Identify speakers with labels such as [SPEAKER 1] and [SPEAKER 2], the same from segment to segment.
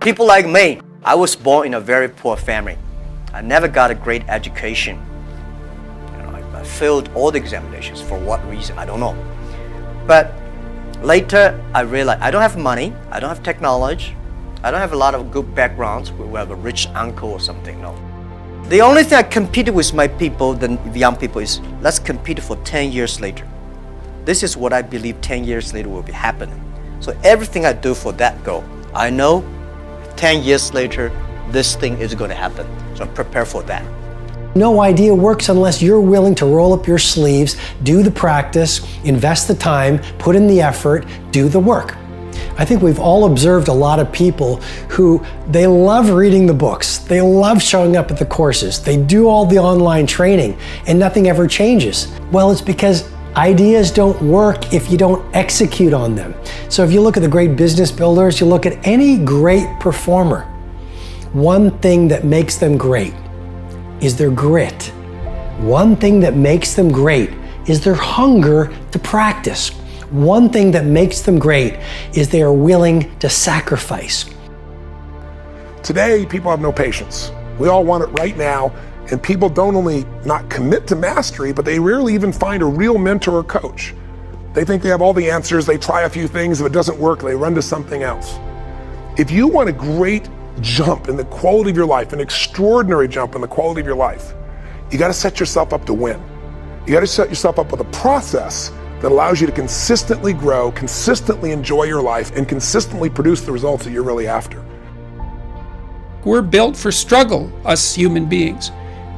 [SPEAKER 1] People like me, I was born in a very poor family. I never got a great education. I failed all the examinations. For what reason? I don't know. But later, I realized I don't have money, I don't have technology, I don't have a lot of good backgrounds. We have a rich uncle or something, no. The only thing I competed with my people, the young people, is let's compete for 10 years later. This is what I believe 10 years later will be happening. So everything I do for that goal, I know 10 years later, this thing is going to happen. So I'm prepared for that.
[SPEAKER 2] No idea works unless you're willing to roll up your sleeves, do the practice, invest the time, put in the effort, do the work. I think we've all observed a lot of people who they love reading the books, they love showing up at the courses, they do all the online training, and nothing ever changes. Well, it's because ideas don't work if you don't execute on them. So if you look at the great business builders, you look at any great performer, one thing that makes them great is their grit. One thing that makes them great is their hunger to practice. One thing that makes them great is they are willing to sacrifice.
[SPEAKER 3] Today, people have no patience. We all want it right now, and people don't only not commit to mastery, but they rarely even find a real mentor or coach. They think they have all the answers, they try a few things, if it doesn't work, they run to something else. If you want a great jump in the quality of your life, an extraordinary jump in the quality of your life, you gotta set yourself up to win. You gotta set yourself up with a process that allows you to consistently grow, consistently enjoy your life, and consistently produce the results that you're really after.
[SPEAKER 4] We're built for struggle, us human beings.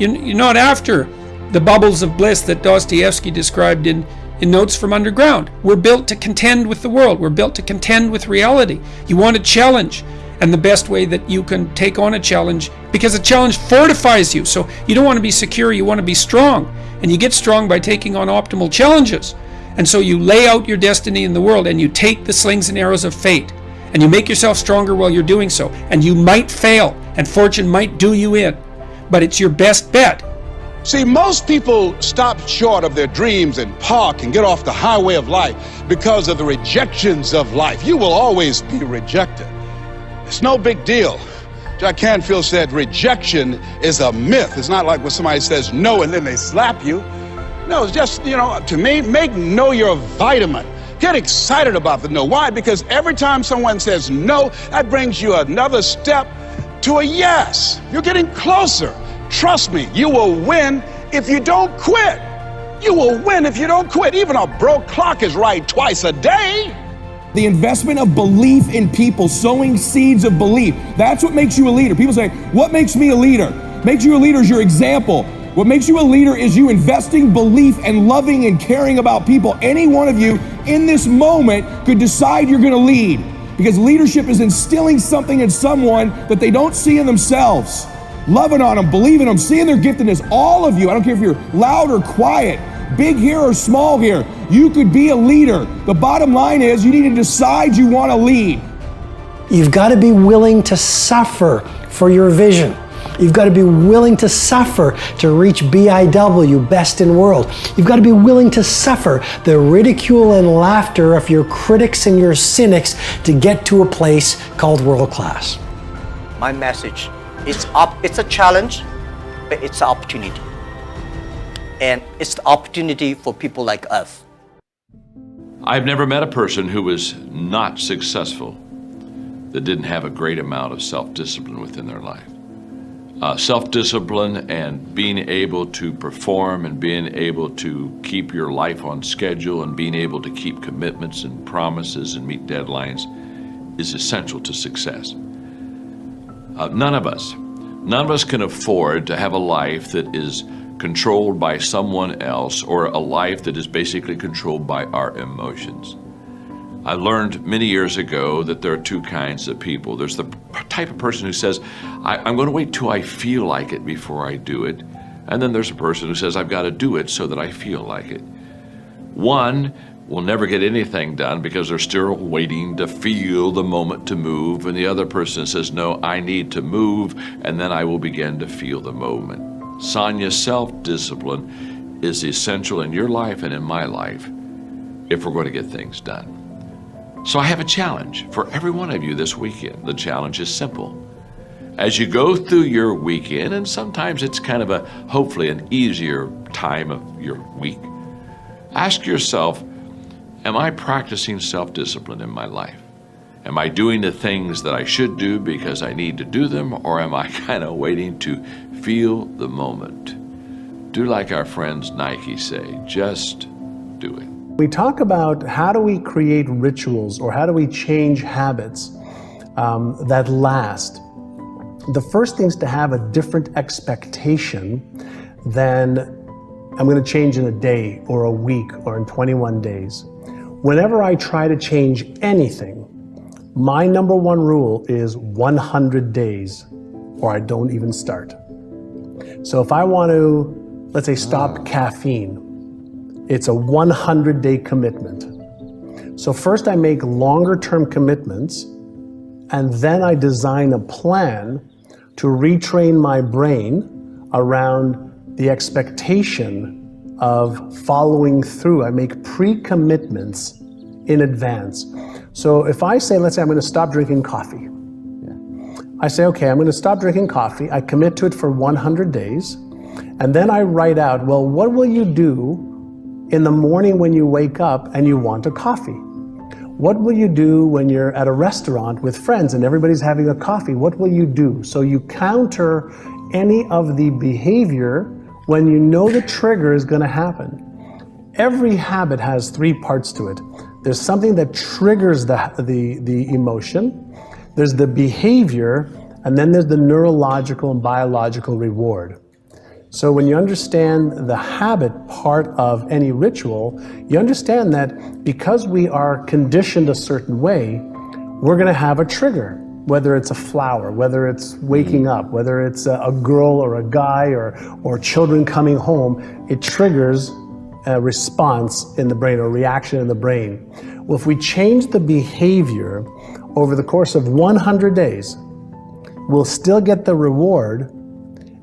[SPEAKER 4] You're not after the bubbles of bliss that Dostoevsky described in Notes from Underground. We're built to contend with the world. We're built to contend with reality. You want a challenge, and the best way that you can take on a challenge, because a challenge fortifies you. So you don't want to be secure, you want to be strong. And you get strong by taking on optimal challenges. And so you lay out your destiny in the world, and you take the slings and arrows of fate, and you make yourself stronger while you're doing so. And you might fail, and fortune might do you in, but it's your best bet.
[SPEAKER 5] See, most people stop short of their dreams and park and get off the highway of life because of the rejections of life. You will always be rejected. It's no big deal. Jack Canfield said rejection is a myth. It's not like when somebody says no and then they slap you. No, it's just, to me, make no your vitamin. Get excited about the no. Why? Because every time someone says no, that brings you another step to a yes. You're getting closer. Trust me, you will win if you don't quit. You will win if you don't quit. Even a broke clock is right twice a day.
[SPEAKER 6] The investment of belief in people, sowing seeds of belief. That's what makes you a leader. People say, what makes me a leader? Makes you a leader is your example. What makes you a leader is you investing belief and loving and caring about people. Any one of you in this moment could decide you're going to lead, because leadership is instilling something in someone that they don't see in themselves. Loving on them, believing them, seeing their giftedness. All of you, I don't care if you're loud or quiet, big here or small here, you could be a leader. The bottom line is you need to decide you want to lead.
[SPEAKER 2] You've got to be willing to suffer for your vision. You've got to be willing to suffer to reach BIW, best in world. You've got to be willing to suffer the ridicule and laughter of your critics and your cynics to get to a place called world class.
[SPEAKER 1] My message is it's a challenge, but it's an opportunity. And it's the opportunity for people like us.
[SPEAKER 7] I've never met a person who was not successful that didn't have a great amount of self-discipline within their life. Self-discipline and being able to perform and being able to keep your life on schedule and being able to keep commitments and promises and meet deadlines is essential to success. None of us can afford to have a life that is controlled by someone else, or a life that is basically controlled by our emotions. I learned many years ago that there are two kinds of people. There's the type of person who says, I'm going to wait till I feel like it before I do it. And then there's a person who says, I've got to do it so that I feel like it. One will never get anything done because they're still waiting to feel the moment to move. And the other person says, no, I need to move, and then I will begin to feel the moment. Sonia's self-discipline is essential in your life and in my life if we're going to get things done. So I have a challenge for every one of you this weekend. The challenge is simple. As you go through your weekend, and sometimes it's kind of hopefully an easier time of your week, ask yourself, am I practicing self-discipline in my life? Am I doing the things that I should do because I need to do them, or am I kind of waiting to feel the moment? Do like our friends Nike say, just do it.
[SPEAKER 8] We talk about how do we create rituals or how do we change habits that last. The first thing is to have a different expectation than I'm going to change in a day or a week or in 21 days. Whenever I try to change anything, my number one rule is 100 days or I don't even start. So if I want to, let's say, stop caffeine, it's a 100-day commitment. So first I make longer-term commitments, and then I design a plan to retrain my brain around the expectation of following through. I make pre-commitments in advance. So if I say, let's say I'm going to stop drinking coffee. I say, okay, I'm going to stop drinking coffee. I commit to it for 100 days. And then I write out, well, what will you do in the morning when you wake up and you want a coffee? What will you do when you're at a restaurant with friends and everybody's having a coffee? What will you do? So you counter any of the behavior when you know the trigger is going to happen. Every habit has three parts to it. There's something that triggers the emotion, there's the behavior, and then there's the neurological and biological reward. So when you understand the habit part of any ritual, you understand that because we are conditioned a certain way, we're going to have a trigger, whether it's a flower, whether it's waking up, whether it's a girl or a guy or children coming home. It triggers a response in the brain or reaction in the brain. Well, if we change the behavior over the course of 100 days, we'll still get the reward.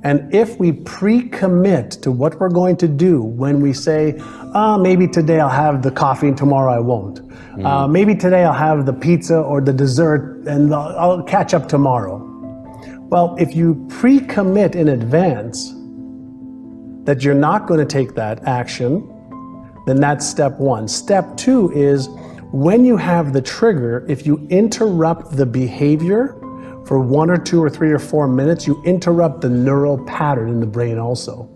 [SPEAKER 8] And if we pre-commit to what we're going to do when we say, maybe today I'll have the coffee and tomorrow I won't. Maybe today I'll have the pizza or the dessert and I'll catch up tomorrow. Well, if you pre-commit in advance that you're not going to take that action, then that's step one. Step two is when you have the trigger, if you interrupt the behavior for 1 or 2 or 3 or 4 minutes, you interrupt the neural pattern in the brain also.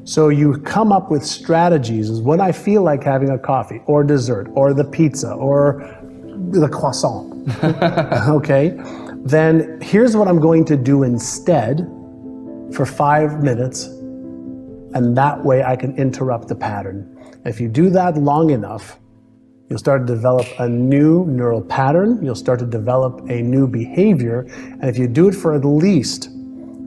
[SPEAKER 8] So you come up with strategies is when I feel like having a coffee or dessert or the pizza or the croissant, okay? Then here's what I'm going to do instead for 5 minutes, and that way I can interrupt the pattern. If you do that long enough, you'll start to develop a new neural pattern, you'll start to develop a new behavior, and if you do it for at least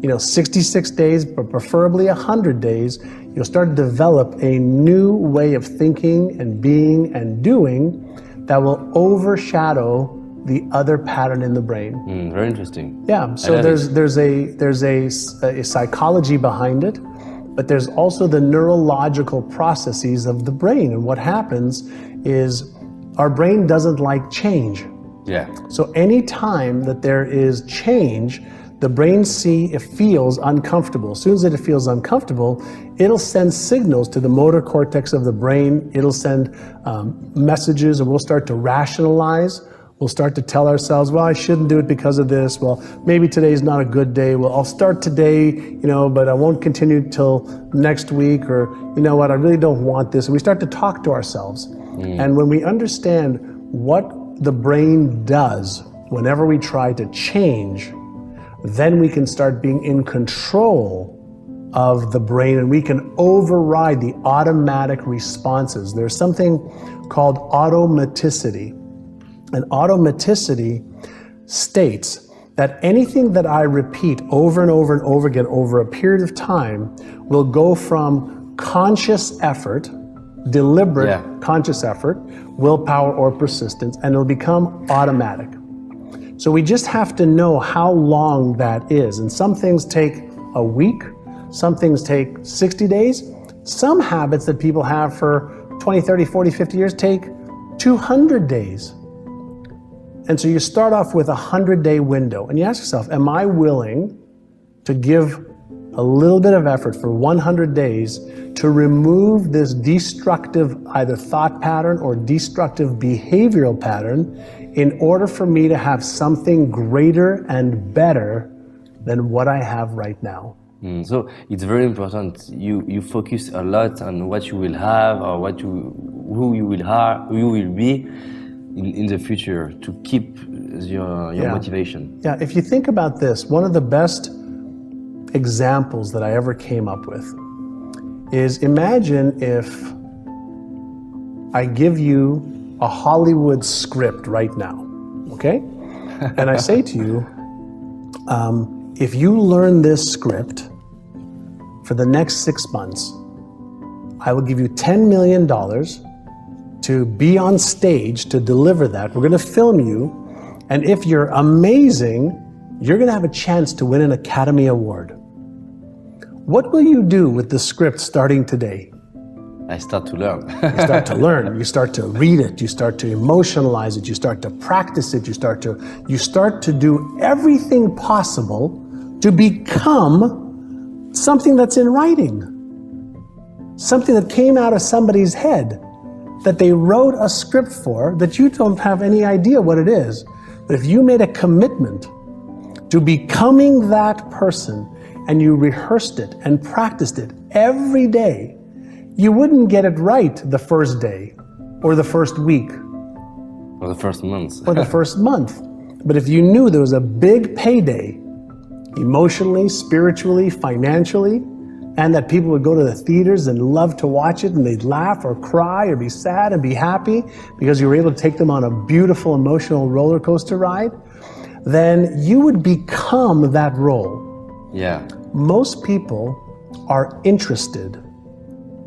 [SPEAKER 8] 66 days, but preferably 100 days, you'll start to develop a new way of thinking and being and doing that will overshadow the other pattern in the brain.
[SPEAKER 9] Very interesting.
[SPEAKER 8] Yeah, so there's a psychology behind it, but there's also the neurological processes of the brain. And what happens is our brain doesn't like change.
[SPEAKER 9] Yeah.
[SPEAKER 8] So any time that there is change, the brain feels uncomfortable. As soon as it feels uncomfortable, it'll send signals to the motor cortex of the brain. It'll send messages, and we'll start to rationalize. We'll start to tell ourselves, well, I shouldn't do it because of this. Well, maybe today's not a good day. Well, I'll start today, but I won't continue till next week. Or, you know what, I really don't want this. And we start to talk to ourselves. And when we understand what the brain does whenever we try to change, then we can start being in control of the brain, and we can override the automatic responses. There's something called automaticity. And automaticity states that anything that I repeat over and over and over again over a period of time will go from conscious effort, deliberate conscious effort, willpower or persistence, and it'll become automatic. So we just have to know how long that is. And some things take a week, some things take 60 days. Some habits that people have for 20, 30, 40, 50 years take 200 days. And so you start off with a 100-day window and you ask yourself, am I willing to give a little bit of effort for 100 days to remove this destructive either thought pattern or destructive behavioral pattern in order for me to have something greater and better than what I have right now?
[SPEAKER 9] So it's very important. You focus a lot on what you will have or who you will be in the future to keep your motivation.
[SPEAKER 8] Yeah, if you think about this, one of the best examples that I ever came up with is, imagine if I give you a Hollywood script right now, okay? And I say to you, if you learn this script for the next 6 months, I will give you $10 million to be on stage to deliver that. We're gonna film you, and if you're amazing, you're gonna have a chance to win an Academy Award. What will you do with the script starting today?
[SPEAKER 9] I start to learn.
[SPEAKER 8] You start to learn, you start to read it, you start to emotionalize it, you start to practice it, you start to do everything possible to become something that's in writing. Something that came out of somebody's head, that they wrote a script for, that you don't have any idea what it is. But if you made a commitment to becoming that person, and you rehearsed it and practiced it every day, you wouldn't get it right the first day, or the first week,
[SPEAKER 9] or the first month.
[SPEAKER 8] or the first month. But if you knew there was a big payday, emotionally, spiritually, financially, and that people would go to the theaters and love to watch it, and they'd laugh or cry or be sad and be happy because you were able to take them on a beautiful emotional roller coaster ride, then you would become that role.
[SPEAKER 9] Yeah.
[SPEAKER 8] Most people are interested,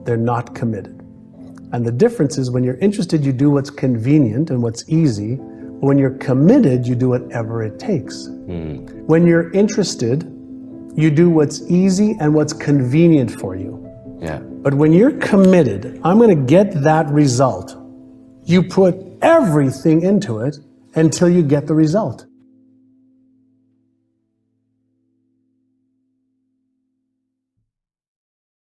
[SPEAKER 8] they're not committed. And the difference is, when you're interested, you do what's convenient and what's easy. When you're committed, you do whatever it takes. When you're interested, you do what's easy and what's convenient for you.
[SPEAKER 9] Yeah.
[SPEAKER 8] But when you're committed, I'm going to get that result, you put everything into it until you get the result.